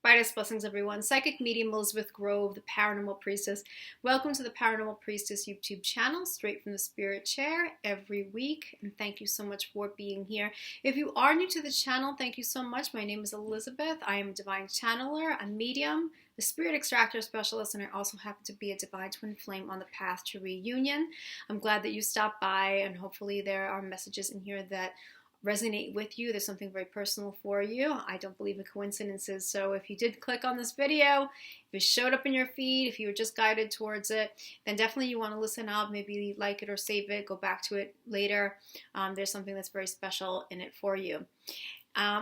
Brightest blessings, everyone. Psychic medium Elizabeth Grove, the Paranormal Priestess. Welcome to the Paranormal Priestess YouTube channel, straight from the spirit chair every week. And thank you so much for being here. If you are new to the channel, thank you so much. My name is Elizabeth. I am a divine channeler, a medium, a spirit extractor specialist, and I also happen to be a divine twin flame on the path to reunion. I'm glad that you stopped by, and hopefully there are messages in here that resonate with you. There's something very personal for you. I don't believe in coincidences, so if you did click on this video, if it showed up in your feed, if you were just guided towards it, then definitely you want to listen up, maybe like it or save it, go back to it later. There's something that's very special in it for you.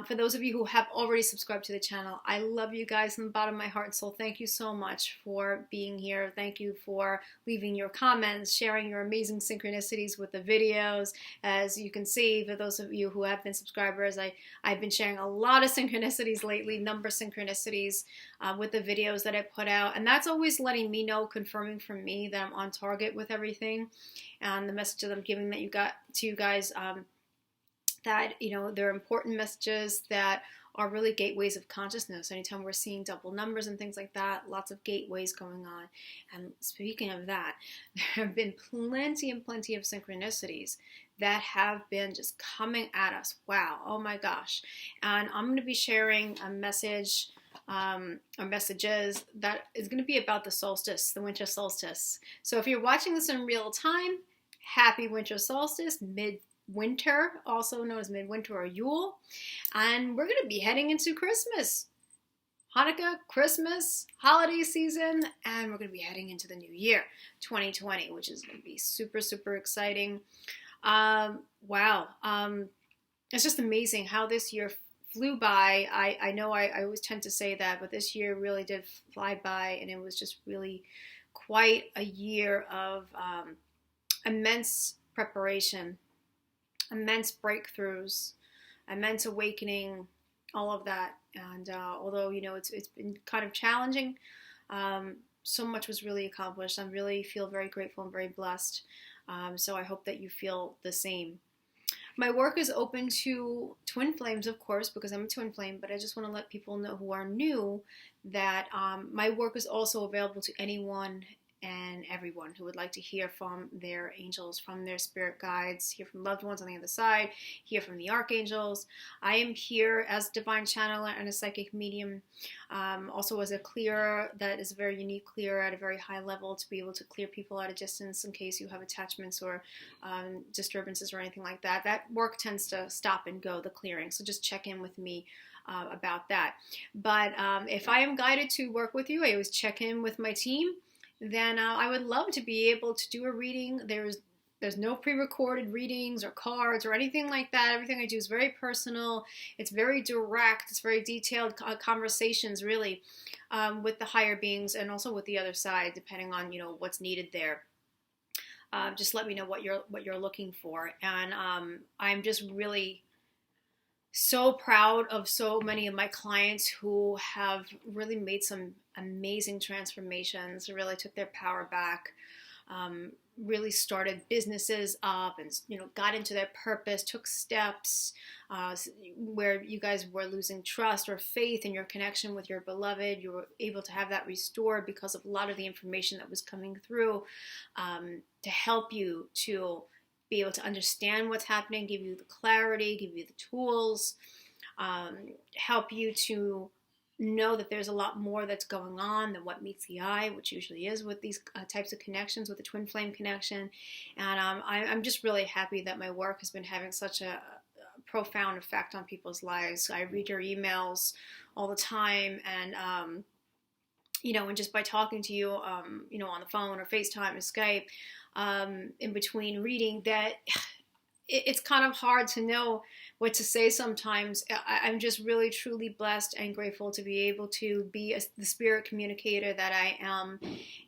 For those of you who have already subscribed to the channel, I love you guys from the bottom of my heart and soul. Thank you so much for being here. Thank you for leaving your comments, sharing your amazing synchronicities with the videos. As you can see, for those of you who have been subscribers, I've been sharing a lot of synchronicities lately, number synchronicities with the videos that I put out. And that's always letting me know, confirming for me that I'm on target with everything. And the message that I'm giving that you got to you guys, that, you know, they're important messages that are really gateways of consciousness. Anytime we're seeing double numbers and things like that, lots of gateways going on. And speaking of that, there have been plenty and plenty of synchronicities that have been just coming at us. Wow, oh my gosh. And I'm going to be sharing a message or messages that is going to be about the solstice, the winter solstice. So if you're watching this in real time, happy winter solstice, midwinter, also known as midwinter or Yule. And we're going to be heading into Christmas, Hanukkah, Christmas, holiday season, and we're going to be heading into the new year, 2020, which is going to be super, super exciting. Wow. It's just amazing how this year flew by. I know I always tend to say that, but this year really did fly by, and it was just really quite a year of immense preparation, immense breakthroughs, immense awakening, all of that. And although, you know, it's been kind of challenging, so much was really accomplished. I really feel very grateful and very blessed. So I hope that you feel the same. My work is open to twin flames, of course, because I'm a twin flame, but I just want to let people know who are new that my work is also available to anyone and everyone who would like to hear from their angels, from their spirit guides, hear from loved ones on the other side, hear from the archangels. I am here as a divine channeler and a psychic medium, also as a clearer that is a very unique clearer at a very high level to be able to clear people at a distance in case you have attachments or disturbances or anything like that. That work tends to stop and go, the clearing, so just check in with me about that. But if I am guided to work with you, I always check in with my team. Then I would love to be able to do a reading. There's no pre-recorded readings or cards or anything like that. Everything I do is very personal. It's very direct. It's very detailed conversations, really, with the higher beings and also with the other side, depending on, you know, what's needed there. Just let me know what you're looking for. And I'm just really so proud of so many of my clients who have really made some amazing transformations, really took their power back, really started businesses up and, you know, got into their purpose, took steps where you guys were losing trust or faith in your connection with your beloved. You were able to have that restored because of a lot of the information that was coming through to help you to be able to understand what's happening, give you the clarity, give you the tools, help you to know that there's a lot more that's going on than what meets the eye, which usually is with these types of connections, with the twin flame connection. And I'm just really happy that my work has been having such a profound effect on people's lives. I read your emails all the time, and you know, and just by talking to you, you know, on the phone or FaceTime or Skype, in between reading, that it's kind of hard to know what to say sometimes. I'm just really truly blessed and grateful to be able to be the spirit communicator that I am.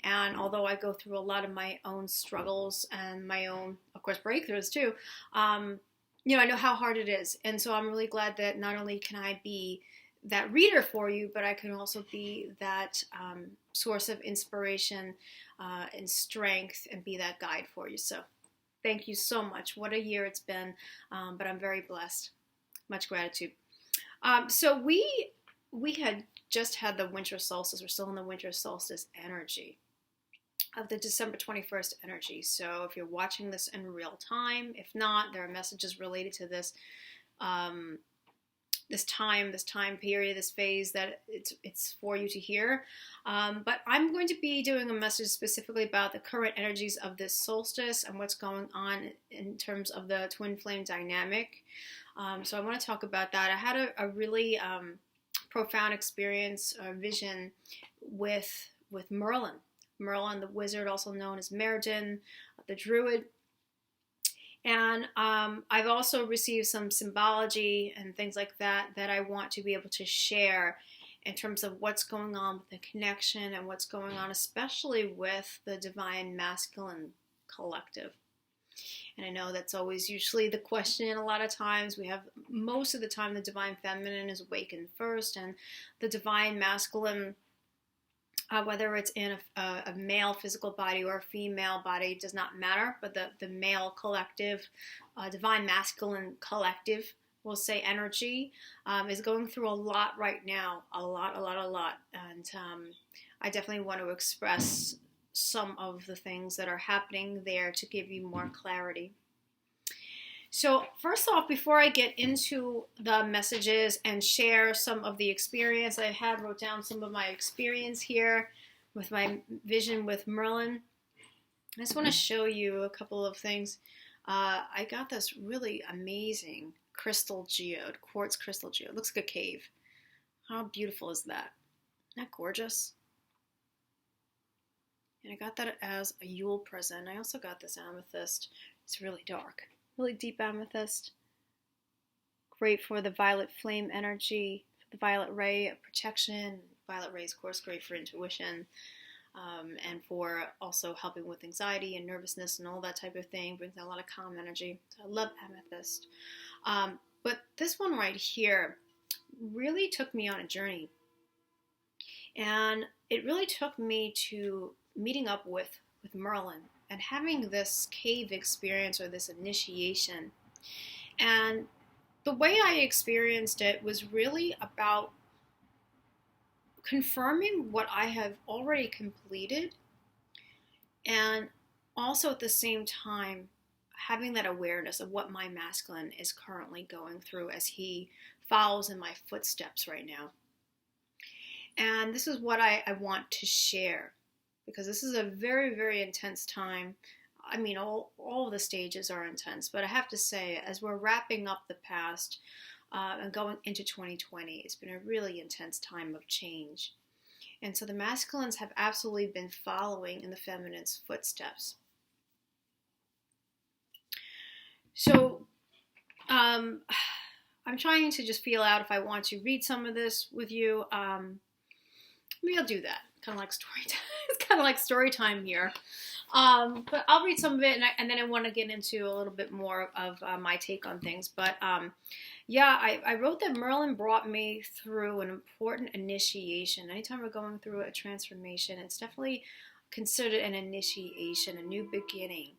And although I go through a lot of my own struggles and my own, of course, breakthroughs too, you know, I know how hard it is. And so I'm really glad that not only can I be that reader for you, but I can also be that source of inspiration and strength and be that guide for you. So thank you so much. What a year it's been, but I'm very blessed. Much gratitude. So we we had just had the winter solstice. We're still in the winter solstice energy of the December 21st energy. So if you're watching this in real time, if not, there are messages related to this this time period, this phase that it's for you to hear. But I'm going to be doing a message specifically about the current energies of this solstice and what's going on in terms of the twin flame dynamic. So I want to talk about that. I had a really profound experience or vision with Merlin. Merlin, the wizard, also known as Merlin, the druid. And I've also received some symbology and things like that I want to be able to share in terms of what's going on with the connection and what's going on, especially with the divine masculine collective. And I know that's always usually the question. A lot of times we have, most of the time, the divine feminine is awakened first, and the divine masculine, whether it's in a male physical body or a female body, does not matter. But the male collective, divine masculine collective, we'll say energy, is going through a lot right now. A lot. And I definitely want to express some of the things that are happening there to give you more clarity. So first off, before I get into the messages and share some of the experience I had, wrote down some of my experience here with my vision with Merlin. I just want to show you a couple of things. I got this really amazing crystal geode, quartz crystal geode. It looks like a cave. How beautiful is that? Isn't that gorgeous? And I got that as a Yule present. I also got this amethyst. It's really dark. Really deep amethyst. Great for the violet flame energy, the violet ray of protection. Violet ray is, of course, great for intuition, and for also helping with anxiety and nervousness and all that type of thing. Brings out a lot of calm energy. So I love amethyst. But this one right here really took me on a journey. And it really took me to meeting up with Merlin and having this cave experience or this initiation. And the way I experienced it was really about confirming what I have already completed, and also at the same time having that awareness of what my masculine is currently going through as he follows in my footsteps right now. And this is what I want to share, because this is a very, very intense time. I mean, all of the stages are intense, but I have to say, as we're wrapping up the past and going into 2020, it's been a really intense time of change. And so the masculines have absolutely been following in the feminine's footsteps. So I'm trying to just feel out if I want to read some of this with you. Maybe I'll do that. Kind of like story time. It's kind of like story time here. But I'll read some of it, and then I want to get into a little bit more of my take on things. But yeah, I wrote that Merlin brought me through an important initiation. Anytime we're going through a transformation, it's definitely considered an initiation, a new beginning.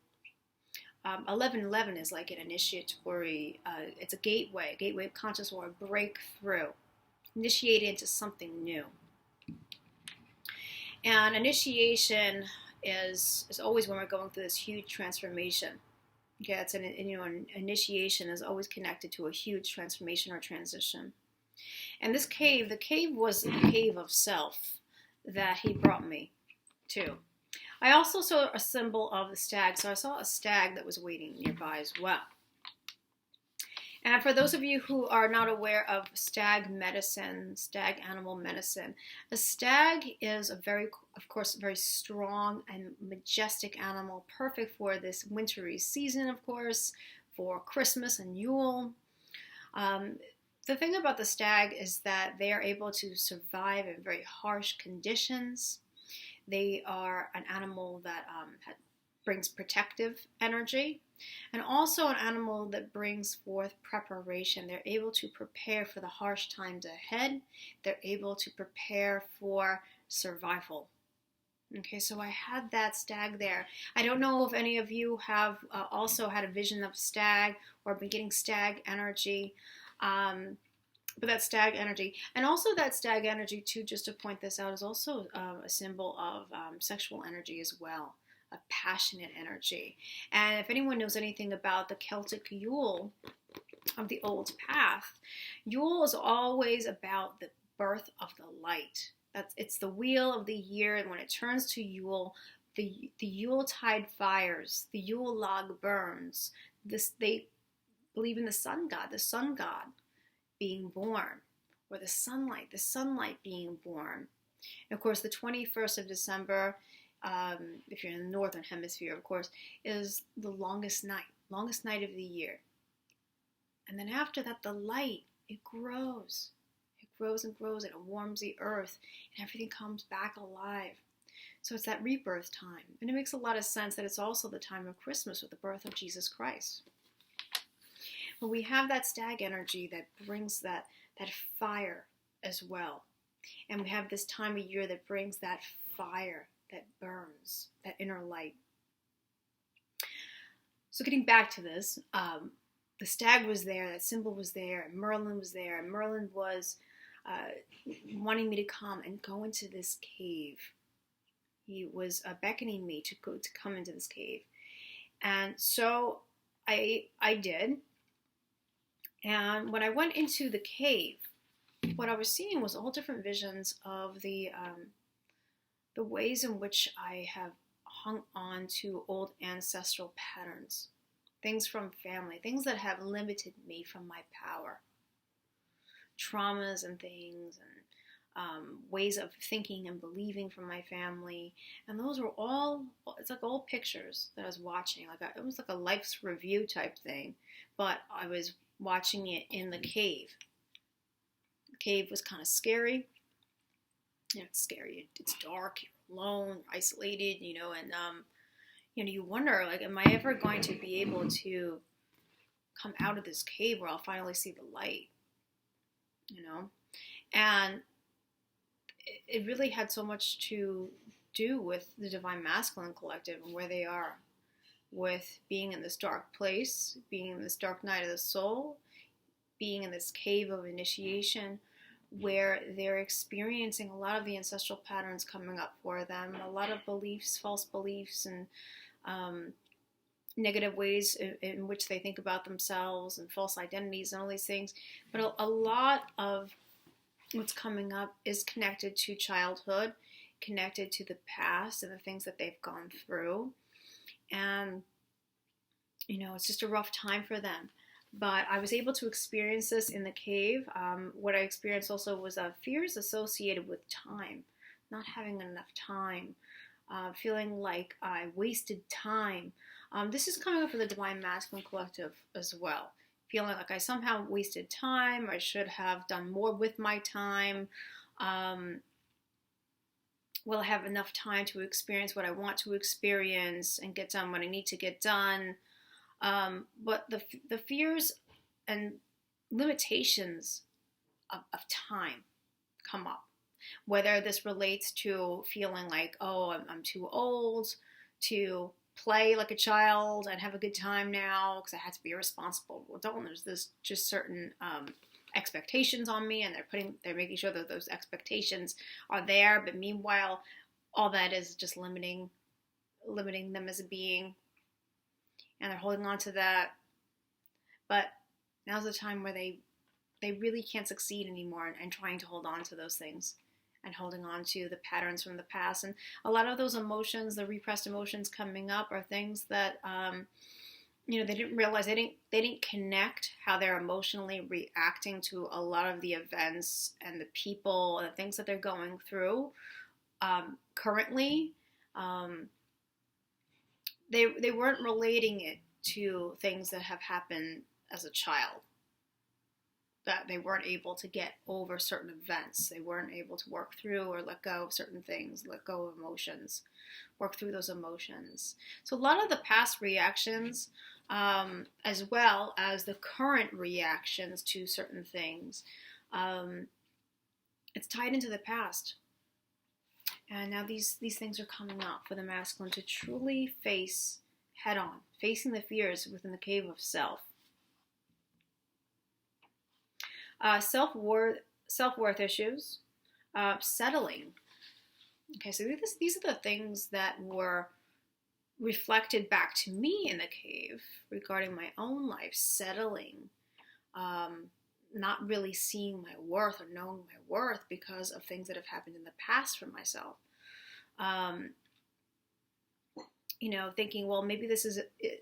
1111 is like an initiatory, it's a gateway of conscious or a breakthrough, initiated into something new. And initiation is always when we're going through this huge transformation. Okay, it's an initiation is always connected to a huge transformation or transition. And this cave, the cave was the cave of self that he brought me to. I also saw a symbol of the stag, so I saw a stag that was waiting nearby as well. And for those of you who are not aware of stag medicine, stag animal medicine, a stag is a very strong and majestic animal, perfect for this wintry season, of course, for Christmas and Yule. The thing about the stag is that they are able to survive in very harsh conditions. They are an animal that brings protective energy, and also an animal that brings forth preparation. They're able to prepare for the harsh times ahead. They're able to prepare for survival. Okay, so I had that stag there. I don't know if any of you have also had a vision of stag or been getting stag energy. But that stag energy, and also that stag energy too, just to point this out, is also a symbol of sexual energy as well, a passionate energy. And if anyone knows anything about the Celtic Yule of the old path, Yule is always about the birth of the light. It's the wheel of the year, and when it turns to Yule, the Yuletide fires, the Yule log burns. They believe in the sun god being born, or the sunlight being born. And of course, the 21st of December, if you're in the northern hemisphere, of course, is the longest night of the year. And then after that, the light, it grows. It grows and grows, and it warms the earth, and everything comes back alive. So it's that rebirth time. And it makes a lot of sense that it's also the time of Christmas with the birth of Jesus Christ. But we have that stag energy that brings that fire as well. And we have this time of year that brings that fire that burns, that inner light. So getting back to this, the stag was there, that symbol was there, and Merlin was there. And Merlin was wanting me to come and go into this cave. He was beckoning me to come into this cave. And so I did. And when I went into the cave, what I was seeing was all different visions of the ways in which I have hung on to old ancestral patterns, things from family, things that have limited me from my power, traumas and things, and ways of thinking and believing from my family. And those were all, it's like old pictures that I was watching. It was like a life's review type thing, but I was watching it in the cave. The cave was kind of scary. It's scary. It's dark, you're alone, isolated, and you wonder, am I ever going to be able to come out of this cave where I'll finally see the light? And it really had so much to do with the Divine Masculine Collective and where they are with being in this dark place, being in this dark night of the soul, being in this cave of initiation, where they're experiencing a lot of the ancestral patterns coming up for them, a lot of beliefs, false beliefs, and negative ways in which they think about themselves, and false identities and all these things. But a lot of what's coming up is connected to childhood, connected to the past and the things that they've gone through. And, it's just a rough time for them. But I was able to experience this in the cave. What I experienced also was fears associated with time, not having enough time, feeling like I wasted time. This is coming up for the Divine Masculine Collective as well. Feeling like I somehow wasted time, I should have done more with my time. Will I have enough time to experience what I want to experience and get done what I need to get done? But the fears and limitations of time come up. Whether this relates to feeling like, I'm too old to play like a child and have a good time now because I had to be a responsible adult, and there's this just certain expectations on me, and they're making sure that those expectations are there. But meanwhile, all that is just limiting them as a being, and they're holding on to that. But now's the time where they really can't succeed anymore and trying to hold on to those things and holding on to the patterns from the past. And a lot of those emotions, the repressed emotions coming up, are things that they didn't realize, they didn't connect how they're emotionally reacting to a lot of the events and the people and the things that they're going through currently. They weren't relating it to things that have happened as a child, that they weren't able to get over certain events. They weren't able to work through or let go of certain things, let go of emotions, work through those emotions. So a lot of the past reactions, as well as the current reactions to certain things, it's tied into the past. And now these things are coming up for the masculine to truly face head on, facing the fears within the cave of self. self-worth issues, settling. Okay, so these are the things that were reflected back to me in the cave regarding my own life, settling, not really seeing my worth or knowing my worth because of things that have happened in the past for myself. Thinking, well, maybe this is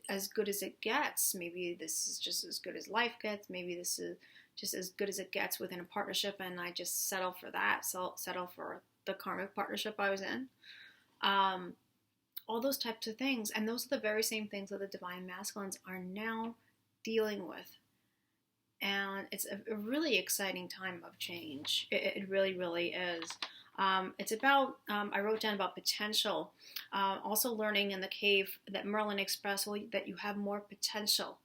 as good as it gets. Maybe this is just as good as life gets. Maybe this is just as good as it gets within a partnership, and I just settle for that. So settle for the karmic partnership I was in. All those types of things. And those are the very same things that the divine masculines are now dealing with. And it's a really exciting time of change. It really, really is. It's about, I wrote down about potential. Also learning in the cave that Merlin expressed that you have more potential.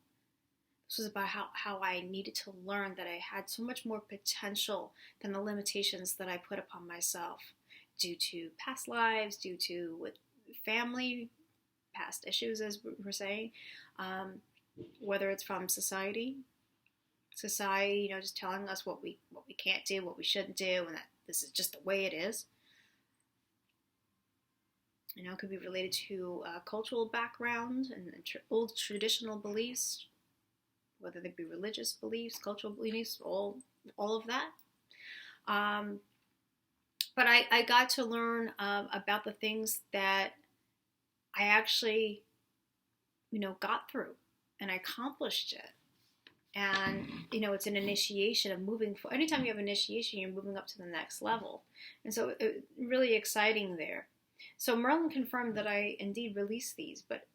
This was about how I needed to learn that I had so much more potential than the limitations that I put upon myself due to past lives, due to with family, past issues, as we're saying, whether it's from society, just telling us what we can't do, what we shouldn't do, and that this is just the way it is. It could be related to cultural background and old traditional beliefs, whether they be religious beliefs, cultural beliefs, all of that. But I got to learn about the things that I actually, got through, and I accomplished it. And, it's an initiation of moving forward. Anytime you have initiation, you're moving up to the next level. And so really exciting there. So Merlin confirmed that I indeed released these, but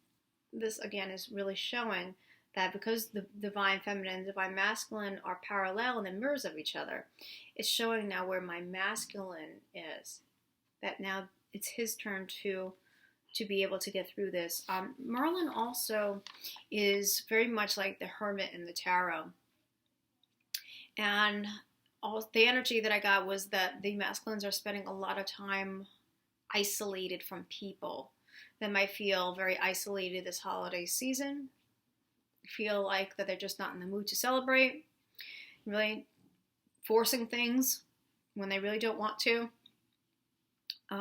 this again is really showing that because the divine feminine and divine masculine are parallel and the mirrors of each other, it's showing now where my masculine is. That now it's his turn to be able to get through this. Merlin also is very much like the hermit in the tarot. And the energy that I got was that the masculines are spending a lot of time isolated from people. They might feel very isolated this holiday season, feel like that they're just not in the mood to celebrate, really forcing things when they really don't want to.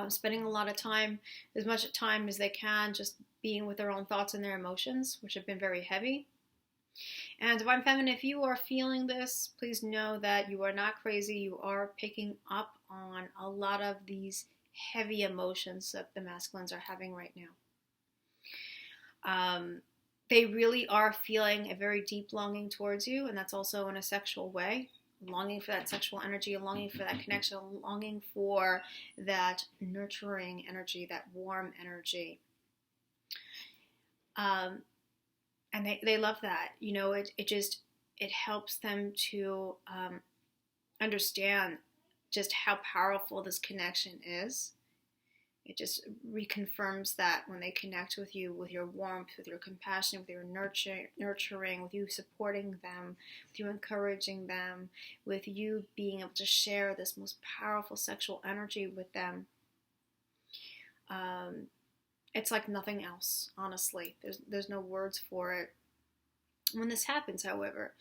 Spending a lot of time, as much time as they can, just being with their own thoughts and their emotions, which have been very heavy. And Divine Feminine, if you are feeling this, please know that you are not crazy. You are picking up on a lot of these heavy emotions that the masculines are having right now. They really are feeling a very deep longing towards you, and that's also in a sexual way. Longing for that sexual energy, longing for that connection, longing for that nurturing energy, that warm energy. And they love that. It helps them to understand just how powerful this connection is. It just reconfirms that when they connect with you, with your warmth, with your compassion, with your nurturing, with you supporting them, with you encouraging them, with you being able to share this most powerful sexual energy with them. It's like nothing else, honestly. There's no words for it. When this happens, however,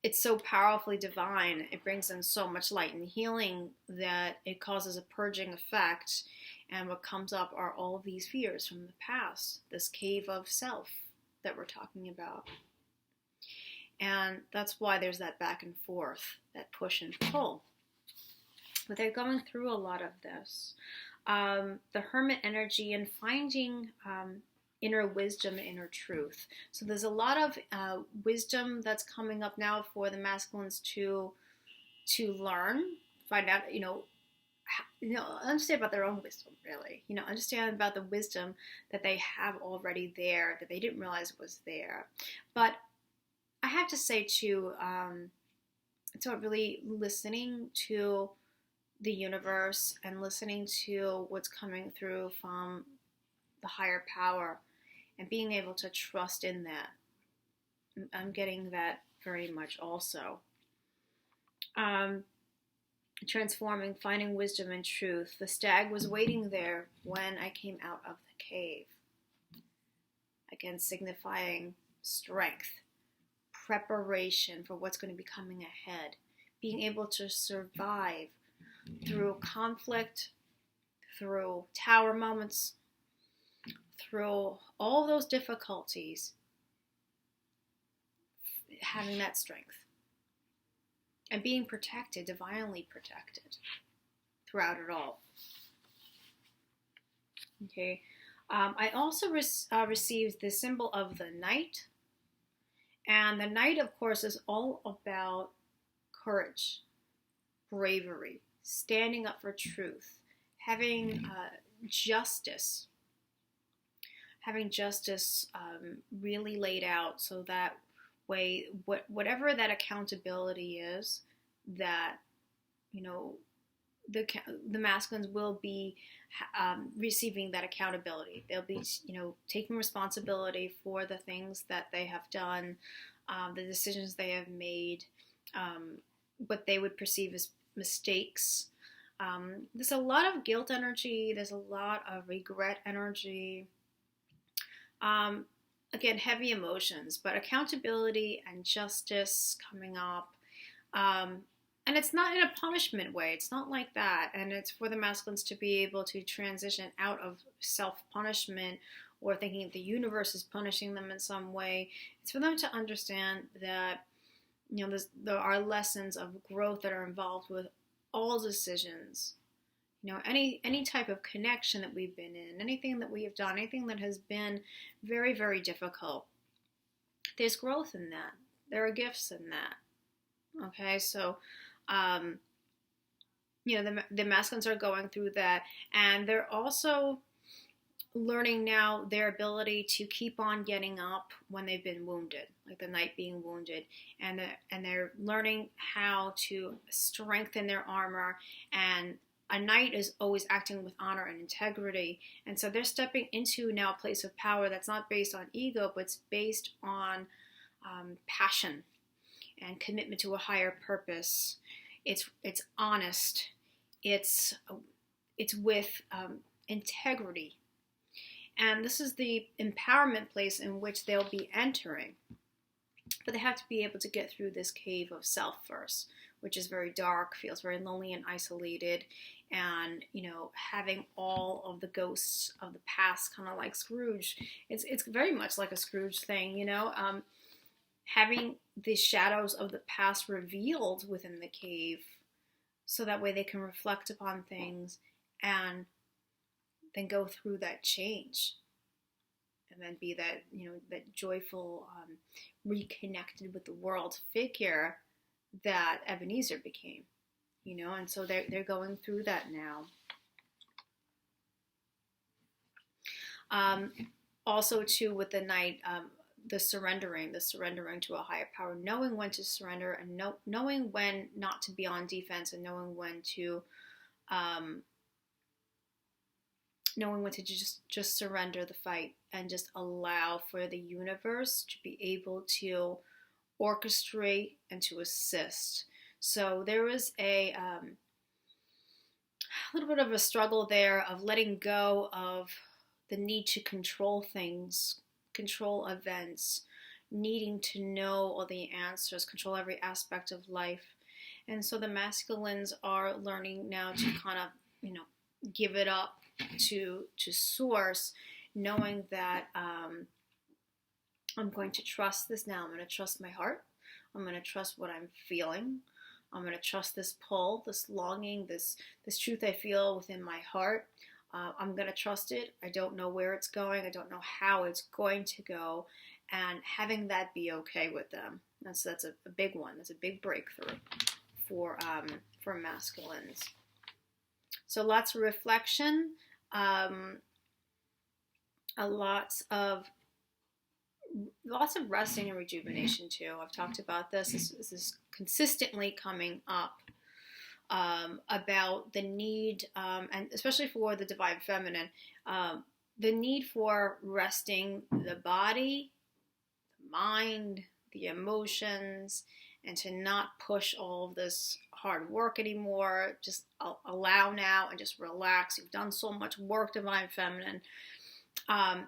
it's so powerfully divine, it brings in so much light and healing that it causes a purging effect, and what comes up are all these fears from the past, this cave of self that we're talking about. And that's why there's that back and forth, that push and pull. But they're going through a lot of this. The hermit energy and finding inner wisdom, inner truth. So there's a lot of wisdom that's coming up now for the masculines to learn, find out, understand about their own wisdom, really. Understand about the wisdom that they have already there, that they didn't realize was there. But I have to say too, it's about really listening to the universe and listening to what's coming through from the higher power, and being able to trust in that. I'm getting that very much also. Transforming, finding wisdom and truth. The stag was waiting there when I came out of the cave. Again, signifying strength, preparation for what's going to be coming ahead, being able to survive through conflict, through tower moments, through all those difficulties, having that strength and being protected, divinely protected throughout it all. Okay. I also received the symbol of the knight. And the knight, of course, is all about courage, bravery, standing up for truth, having justice, really laid out so that way, whatever that accountability is, that, you know, the masculines will be receiving that accountability. They'll be, you know, taking responsibility for the things that they have done, the decisions they have made, what they would perceive as mistakes. There's a lot of guilt energy. There's a lot of regret energy. Again, heavy emotions, but accountability and justice coming up. And it's not in a punishment way. It's not like that. And it's for the masculines to be able to transition out of self-punishment or thinking the universe is punishing them in some way. It's for them to understand that, you know, there are lessons of growth that are involved with all decisions. You know, any type of connection that we've been in, anything that we have done, anything that has been very, very difficult. There's growth in that. There are gifts in that. Okay, so you know, the masculines are going through that, and they're also learning now their ability to keep on getting up when they've been wounded, like the knight being wounded, and they're learning how to strengthen their armor. And a knight is always acting with honor and integrity, and so they're stepping into now a place of power that's not based on ego, but it's based on passion and commitment to a higher purpose. It's honest. It's with integrity. And this is the empowerment place in which they'll be entering. But they have to be able to get through this cave of self first, which is very dark, feels very lonely and isolated. And, you know, having all of the ghosts of the past, kind of like Scrooge. It's very much like a Scrooge thing, you know. Having the shadows of the past revealed within the cave, so that way they can reflect upon things and then go through that change, and then be that, you know, that joyful, reconnected with the world figure that Ebenezer became, you know. And so they're going through that now. Also, too, with the knight, the surrendering to a higher power, knowing when to surrender, and knowing when not to be on defense, and knowing when to just surrender the fight and just allow for the universe to be able to orchestrate and to assist. So there was a little bit of a struggle there of letting go of the need to control things, control events, needing to know all the answers, control every aspect of life. And so the masculines are learning now to kind of, you know, give it up to source, knowing that I'm going to trust this now. I'm going to trust my heart. I'm going to trust what I'm feeling. I'm going to trust this pull, this longing, this truth I feel within my heart. I'm going to trust it. I don't know where it's going. I don't know how it's going to go. And having that be okay with them. That's a big one. That's a big breakthrough for masculines. So lots of reflection, lots of resting and rejuvenation too. I've talked about this. This is consistently coming up. About the need, and especially for the divine feminine, the need for resting the body, the mind, the emotions, and to not push all of this hard work anymore. Just allow now and just relax. You've done so much work, divine feminine.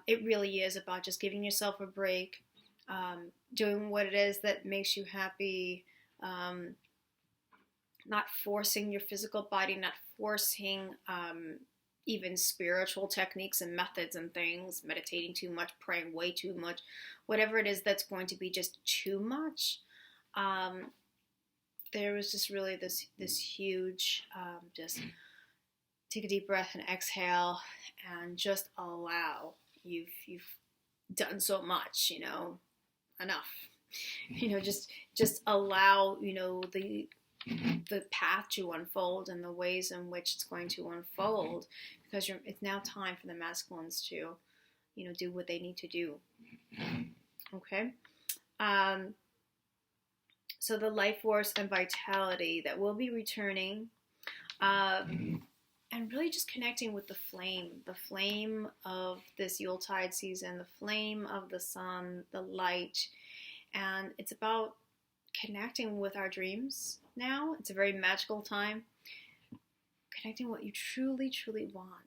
It really is about just giving yourself a break, doing what it is that makes you happy, not forcing your physical body, not forcing even spiritual techniques and methods and things, meditating too much, praying way too much, whatever it is that's going to be just too much. There was just really this huge, just take a deep breath and exhale and just allow. You've done so much, enough. Just allow, the path to unfold and the ways in which it's going to unfold, because it's now time for the masculines to, do what they need to do. Okay. So the life force and vitality that will be returning, and really just connecting with the flame of this Yuletide season, the flame of the sun, the light. And it's about connecting with our dreams now. It's a very magical time. Connecting what you truly, truly want.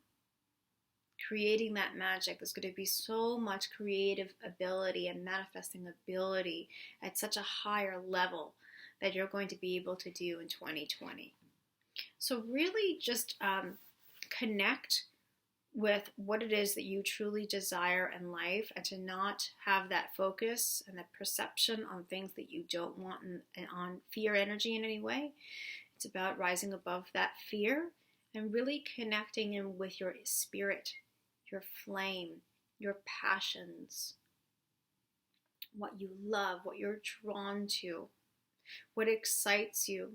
Creating that magic. There's going to be so much creative ability and manifesting ability at such a higher level that you're going to be able to do in 2020. So really just connect with what it is that you truly desire in life, and to not have that focus and that perception on things that you don't want and on fear energy in any way. It's about rising above that fear and really connecting in with your spirit, your flame, your passions, what you love, what you're drawn to, what excites you,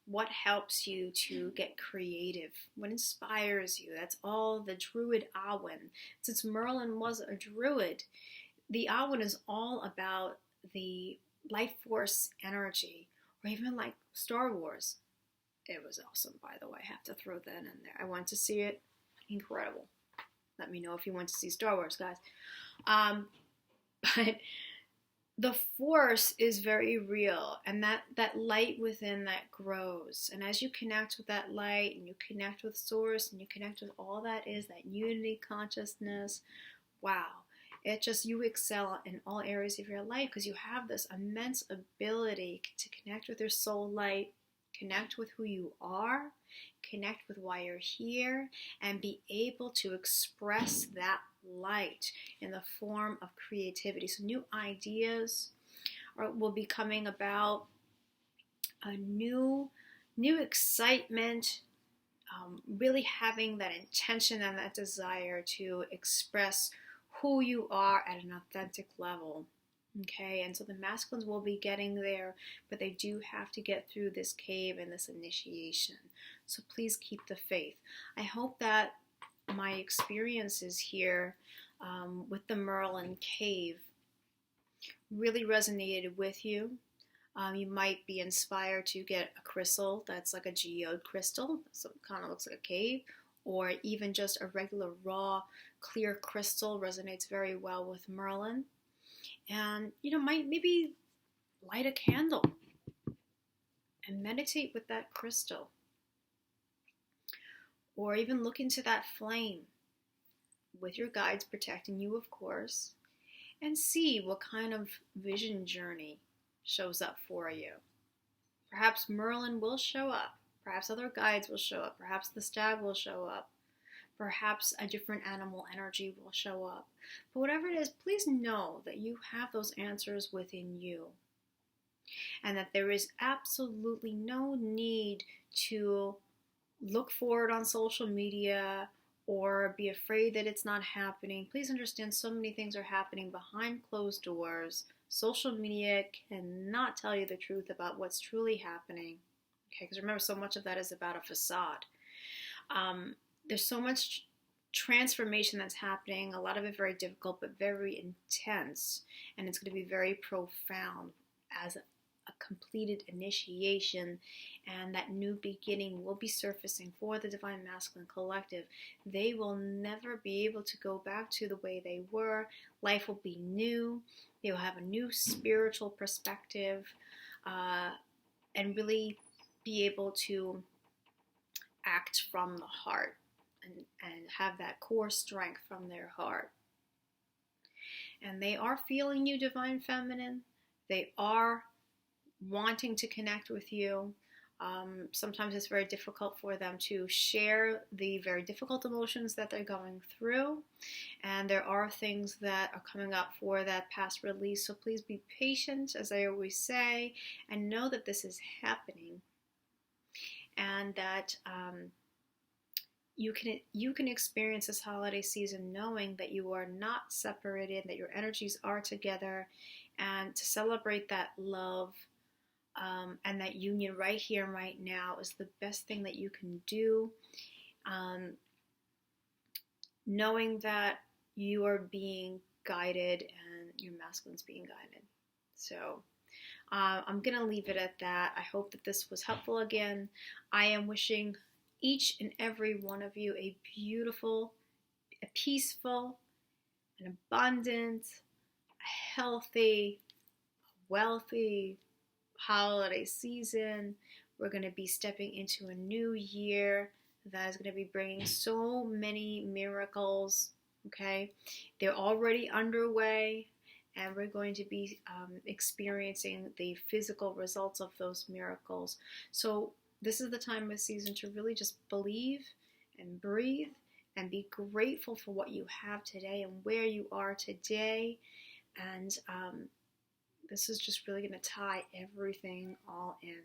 what helps you to get creative, what inspires you. That's all the druid Awen. Since Merlin was a druid, the Awen is all about the life force energy, or even like Star Wars. It was awesome, by the way. I have to throw that in there. I went to see it. Incredible. Let me know if you want to see Star Wars, guys. But the force is very real, and that light within that grows. And as you connect with that light, and you connect with source, and you connect with all that is that unity consciousness, wow, you excel in all areas of your life, because you have this immense ability to connect with your soul light, connect with who you are, connect with why you're here, and be able to express that light in the form of creativity. So new ideas will be coming about, a new excitement, really having that intention and that desire to express who you are at an authentic level. Okay, and so the masculines will be getting there, but they do have to get through this cave and this initiation. So please keep the faith. I hope that my experiences here with the Merlin cave really resonated with you. You might be inspired to get a crystal that's like a geode crystal, so it kind of looks like a cave, or even just a regular raw clear crystal resonates very well with Merlin. And might maybe light a candle and meditate with that crystal, or even look into that flame with your guides protecting you, of course, and see what kind of vision journey shows up for you. Perhaps Merlin will show up, perhaps other guides will show up, perhaps the stag will show up, perhaps a different animal energy will show up. But whatever it is, please know that you have those answers within you, and that there is absolutely no need to look for it on social media or be afraid that it's not happening. Please understand, so many things are happening behind closed doors. Social media cannot tell you the truth about what's truly happening. Okay, because remember, so much of that is about a facade. There's so much transformation that's happening, a lot of it very difficult, but very intense, and it's going to be very profound as a completed initiation, and that new beginning will be surfacing for the Divine Masculine Collective. They will never be able to go back to the way they were. Life will be new. They will have a new spiritual perspective, and really be able to act from the heart and have that core strength from their heart. And they are feeling you, Divine Feminine. They are wanting to connect with you. Sometimes it's very difficult for them to share the very difficult emotions that they're going through. And there are things that are coming up for that past release. So please be patient, as I always say, and know that this is happening. And that you can experience this holiday season knowing that you are not separated, that your energies are together, and to celebrate that love and that union right here and right now is the best thing that you can do. Knowing that you are being guided and your masculine's being guided. So I'm going to leave it at that. I hope that this was helpful again. I am wishing each and every one of you a beautiful, a peaceful, an abundant, a healthy, wealthy holiday season. We're going to be stepping into a new year that is going to be bringing so many miracles. Okay, they're already underway, and we're going to be experiencing the physical results of those miracles. So this is the time of season to really just believe and breathe and be grateful for what you have today and where you are today. And this is just really going to tie everything all in.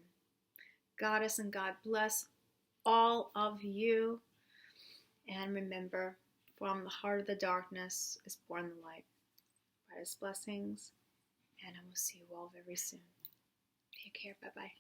Goddess and God bless all of you. And remember, from the heart of the darkness is born the light. Brightest blessings, and I will see you all very soon. Take care. Bye-bye.